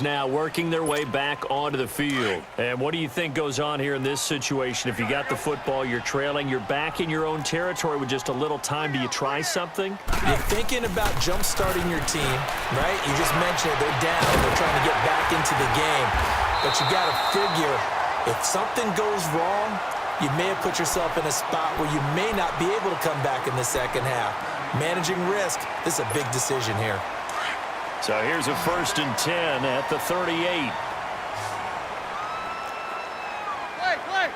Now working their way back onto the field. And what do you think goes on here in this situation? If you got the football, you're trailing, you're back in your own territory with just a little time. Do you try something? You're thinking about jump-starting your team, right? You just mentioned it. They're down. They're trying to get back into the game. But you got to figure, if something goes wrong, you may have put yourself in a spot where you may not be able to come back in the second half. Managing risk, this is a big decision here. So here's a 1st and 10 at the 38. Play.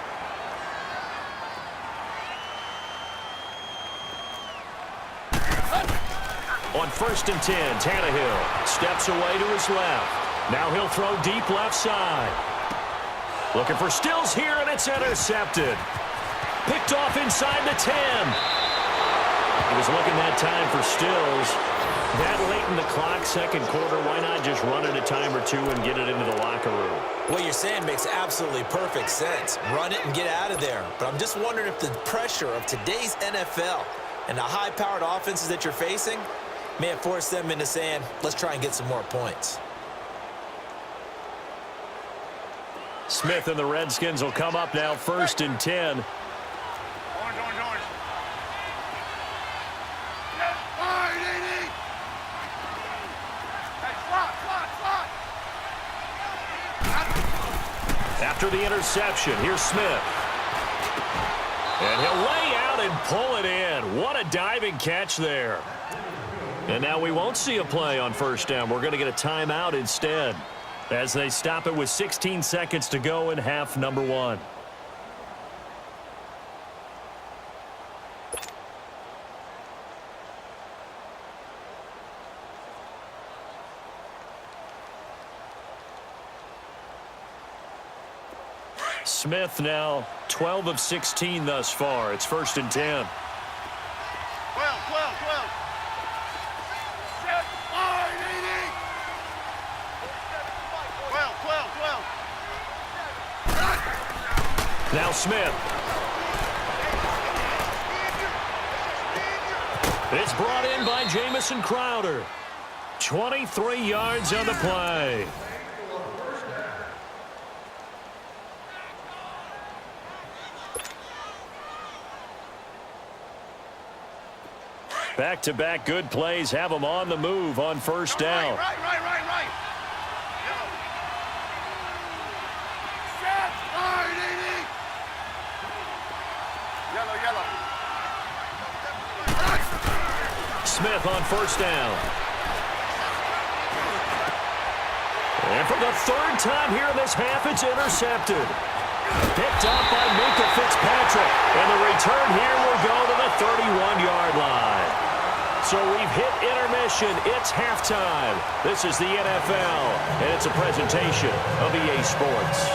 On 1st and 10, Tannehill steps away to his left. Now he'll throw deep left side. Looking for Stills here, and it's intercepted. Picked off inside the 10. He was looking that time for Stills. That late in the clock, second quarter, why not just run it a time or two and get it into the locker room? What you're saying makes absolutely perfect sense. Run it and get out of there. But I'm just wondering if the pressure of today's NFL and the high-powered offenses that you're facing may have forced them into saying, let's try and get some more points. Smith and the Redskins will come up now 1st and 10. Orange. After the interception, here's Smith. And he'll lay out and pull it in. What a diving catch there. And now we won't see a play on 1st down. We're going to get a timeout instead as they stop it with 16 seconds to go in half number 1. Smith now 12 of 16 thus far. It's 1st and 10. 12. Now Smith. It's brought in by Jamison Crowder. 23 yards on the play. Back-to-back good plays have them on the move on 1st down. Right. Yellow. Smith on 1st down. And for the 3rd time here in this half, it's intercepted. Picked up by Minkah Fitzpatrick. And the return here will go to the 31-yard line. So we've hit intermission. It's halftime. This is the NFL, and it's a presentation of EA Sports.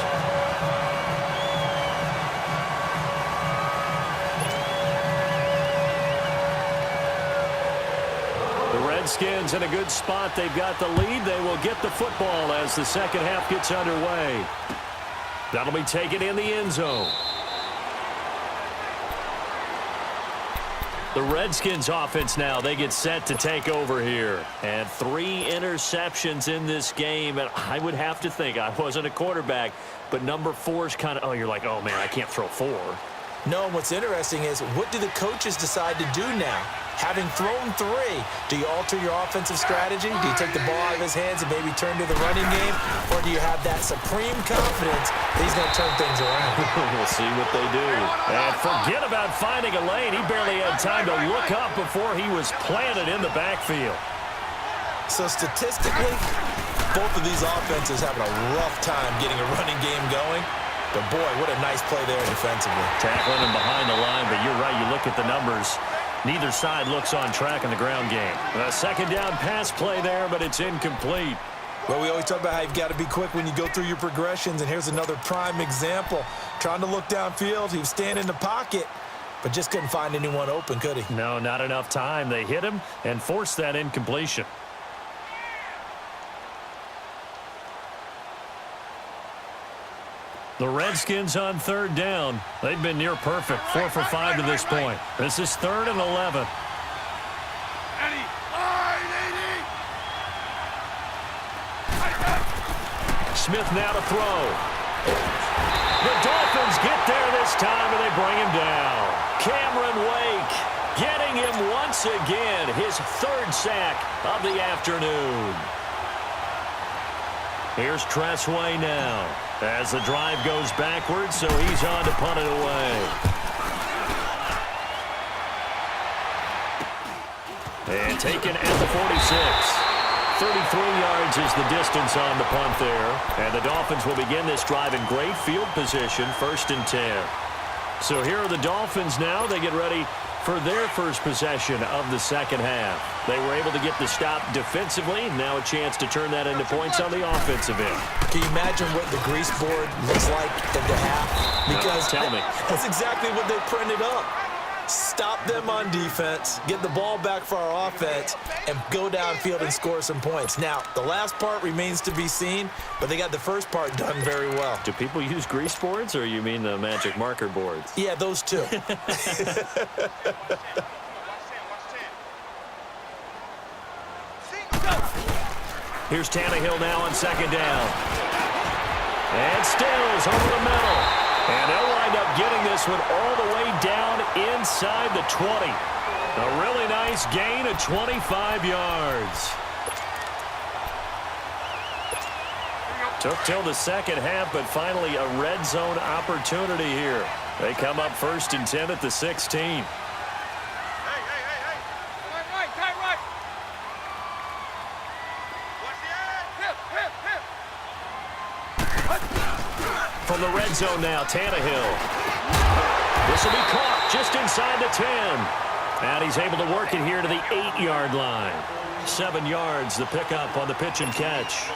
The Redskins in a good spot. They've got the lead. They will get the football as the second half gets underway. That'll be taken in the end zone. The Redskins offense now, they get set to take over here. And 3 interceptions in this game. And I would have to think, I wasn't a quarterback, but number 4 is kind of, you're like, oh, man, I can't throw 4. No, and what's interesting is, what do the coaches decide to do now? Having thrown 3, do you alter your offensive strategy? Do you take the ball out of his hands and maybe turn to the running game? Or do you have that supreme confidence that he's going to turn things around? We'll see what they do. And forget about finding a lane. He barely had time to look up before he was planted in the backfield. So statistically, both of these offenses having a rough time getting a running game going. But, boy, what a nice play there defensively. Tackling him behind the line, but you're right. You look at the numbers. Neither side looks on track in the ground game. A 2nd down pass play there, but it's incomplete. Well, we always talk about how you've got to be quick when you go through your progressions, and here's another prime example. Trying to look downfield, he was standing in the pocket, but just couldn't find anyone open, could he? No, not enough time. They hit him and forced that incompletion. The Redskins on 3rd down. They've been near perfect, 4 for 5 to this point. This is 3rd and 11. Smith now to throw. The Dolphins get there this time, and they bring him down. Cameron Wake getting him once again, his third sack of the afternoon. Here's Tressway now as the drive goes backwards, so he's on to punt it away. And taken at the 46. 33 yards is the distance on the punt there. And the Dolphins will begin this drive in great field position, 1st and 10. So here are the Dolphins now. They get ready for their first possession of the second half. They were able to get the stop defensively. Now a chance to turn that into points on the offensive end. Can you imagine what the grease board looks like at the half? Because no, tell me. That's exactly what they printed up. Stop them on defense, get the ball back for our offense, and go downfield and score some points. Now, the last part remains to be seen, but they got the first part done very well. Do people use grease boards, or you mean the magic marker boards? Yeah, those two. Here's Tannehill now on second down. And Stills over the middle. And they'll wind up getting this one all the way down inside the 20. A really nice gain of 25 yards. Took till the second half, but finally a red zone opportunity here. They come up 1st and 10 at the 16. From the red zone now, Tannehill. This will be caught just inside the 10. And he's able to work it here to the 8-yard line. 7 yards, the pickup on the pitch and catch.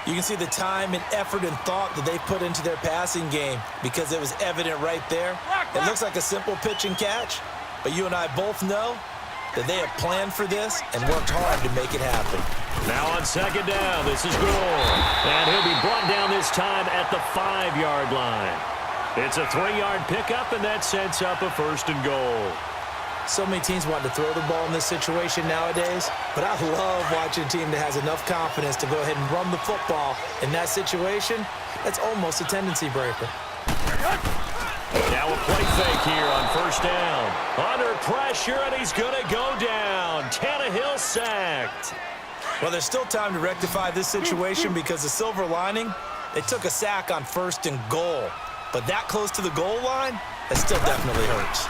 You can see the time and effort and thought that they put into their passing game because it was evident right there. It looks like a simple pitch and catch, but you and I both know that they have planned for this and worked hard to make it happen. Now on second down, this is Gore. And he'll be brought down this time at the 5-yard line. It's a 3-yard pickup, and that sets up a 1st and goal. So many teams want to throw the ball in this situation nowadays, but I love watching a team that has enough confidence to go ahead and run the football. In that situation, that's almost a tendency breaker. Now a play fake here on 1st down. Under pressure, and he's going to go down. Tannehill sacked. Well, there's still time to rectify this situation because the silver lining, they took a sack on 1st and goal. But that close to the goal line, that still definitely hurts.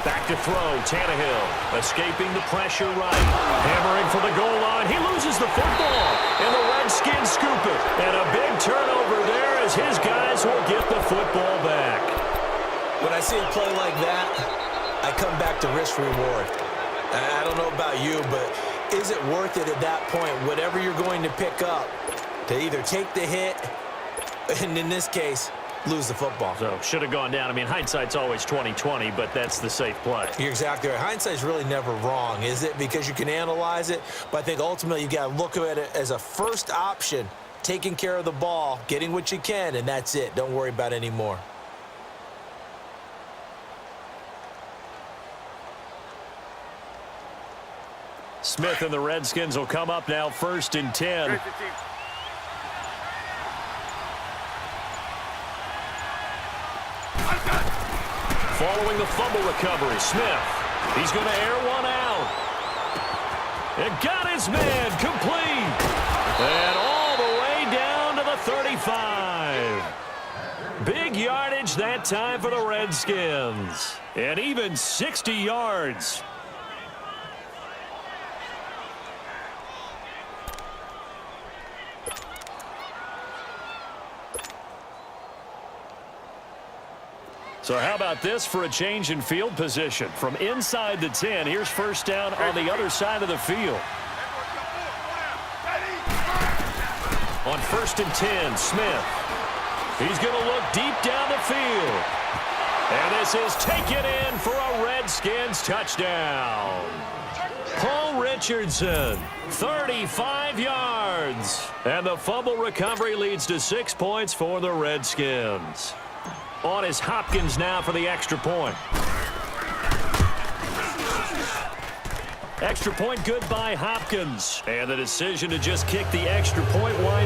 Back to throw, Tannehill escaping the pressure right. Hammering for the goal line. He loses the football, and the Redskins scoop it. And a big turnover there as his guys will get the football back. When I see a play like that, I come back to risk reward. I don't know about you, but is it worth it at that point, whatever you're going to pick up, to either take the hit, and in this case, lose the football? So, should have gone down. I mean, hindsight's always 20/20, but that's the safe play. You're exactly right. Hindsight's really never wrong, is it? Because you can analyze it, but I think ultimately you got to look at it as a first option, taking care of the ball, getting what you can, and that's it. Don't worry about any more. Smith and the Redskins will come up now 1st and 10. Following the fumble recovery, Smith. He's going to air one out. And got his man complete. And all the way down to the 35. Big yardage that time for the Redskins. And even 60 yards. So how about this for a change in field position? From inside the 10, here's 1st down on the other side of the field. On 1st and 10, Smith. He's going to look deep down the field. And this is taken in for a Redskins touchdown. Paul Richardson, 35 yards. And the fumble recovery leads to 6 points for the Redskins. On is Hopkins now for the extra point. Extra point good by Hopkins. And the decision to just kick the extra point line.